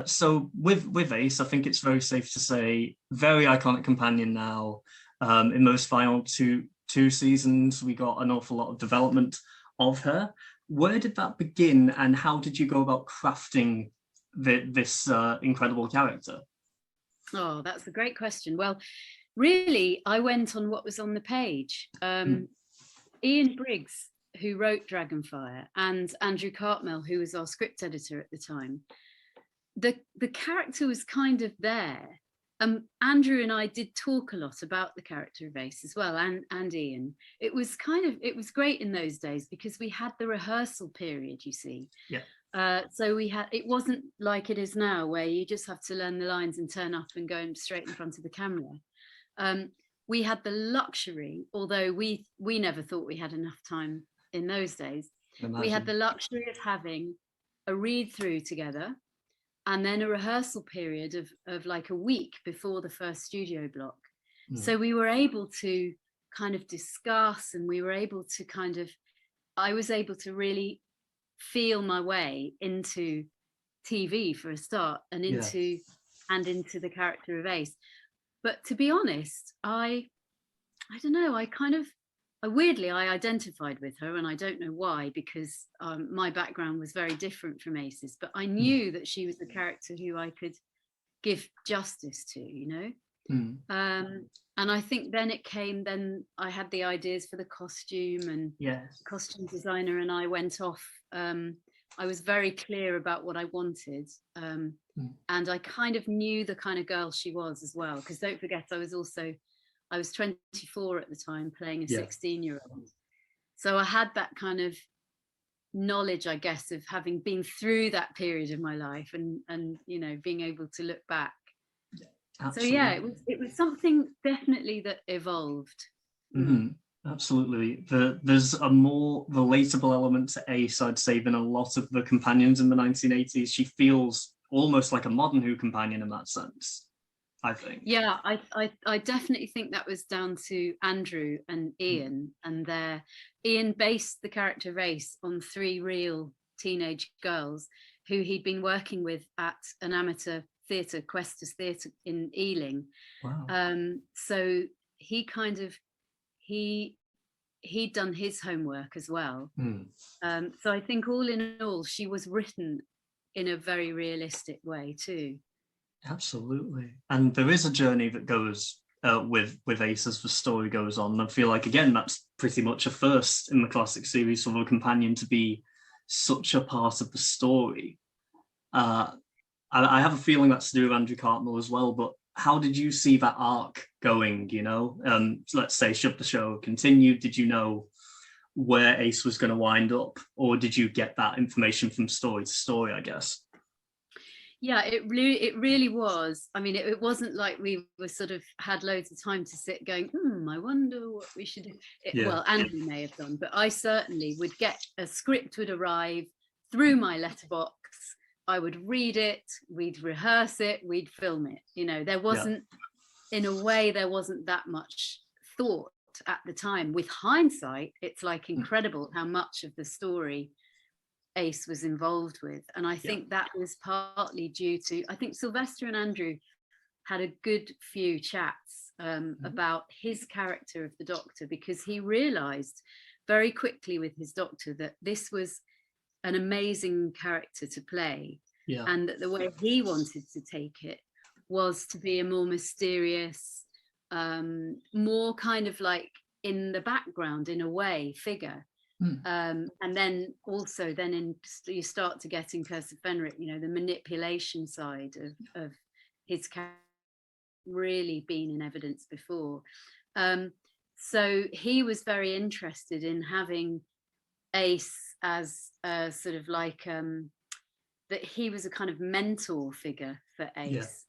So with Ace, I think it's very safe to say very iconic companion now. In those final two seasons, we got an awful lot of development of her. Where did that begin, and how did you go about crafting this incredible character? Oh, that's a great question. Well, really, I went on what was on the page. Ian Briggs, who wrote Dragonfire, and Andrew Cartmel, who was our script editor at the time, the character was kind of there. Andrew and I did talk a lot about the character of Ace as well, and Ian. It was great in those days because we had the rehearsal period, you see. Yeah. So it wasn't like it is now where you just have to learn the lines and turn up and go straight in front of the camera. We had the luxury, although we never thought we had enough time in those days. We had the luxury of having a read through together, and then a rehearsal period of like a week before the first studio block. So we were able to kind of discuss, and we were able to I was able to really feel my way into TV for a start, and into the character of Ace. But to be honest, I don't know, weirdly, I identified with her, and I don't know why, because my background was very different from Ace's, but I knew that she was the character who I could give justice to, you know? And I think then I had the ideas for the costume, and costume designer and I went off. I was very clear about what I wanted. And I kind of knew the kind of girl she was as well, because don't forget, I was 24 at the time, playing a 16-year-old. So I had that kind of knowledge, I guess, of having been through that period of my life, and you know, being able to look back. Absolutely. So yeah, it was something definitely that evolved. Absolutely. There's a more relatable element to Ace, I'd say, than a lot of the companions in the 1980s. She feels almost like a modern Who companion in that sense, I think. Yeah, I definitely think that was down to Andrew and Ian, and Ian based the character of Ace on 3 real teenage girls who he'd been working with at an amateur theatre, Questus Theatre in Ealing. Wow. So he kind of he'd done his homework as well. So I think all in all, she was written in a very realistic way too. Absolutely. And there is a journey that goes with Ace as the story goes on. I feel like, again, that's pretty much a first in the classic series for a companion to be such a part of the story. I have a feeling that's to do with Andrew Cartmel as well, but how did you see that arc going, you know? Let's say, should the show continue, did you know where Ace was going to wind up? Or did you get that information from story to story, I guess? Yeah, it really was. I mean, it wasn't like we were sort of had loads of time to sit going, I wonder what we should do. Well, Andy may have done, but I certainly would get a script would arrive through my letterbox. I would read it, we'd rehearse it, we'd film it. You know, there wasn't, in a way, there wasn't that much thought at the time. With hindsight, it's like incredible how much of the story Ace was involved with. And I think that was partly due to, I think Sylvester and Andrew had a good few chats about his character of the Doctor, because he realized very quickly with his Doctor that this was an amazing character to play, and that the way he wanted to take it was to be a more mysterious, more kind of like in the background in a way figure. And then also you start to get in Curse of Fenric, you know, the manipulation side of his character really been in evidence before. So he was very interested in having Ace as sort of like that he was a kind of mentor figure for Ace.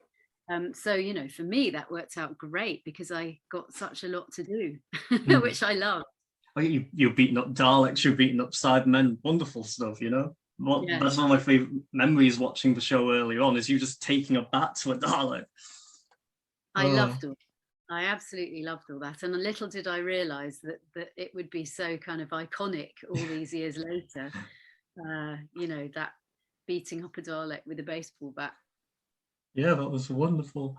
So, you know, for me, that worked out great because I got such a lot to do, which I love. Oh, you're beating up Daleks, you're beating up Cybermen, wonderful stuff, you know? That's one of my favourite memories watching the show early on, is you just taking a bat to a Dalek. I loved all. I absolutely loved all that. And little did I realise that it would be so kind of iconic all these years later, you know, that beating up a Dalek with a baseball bat. Yeah, that was wonderful.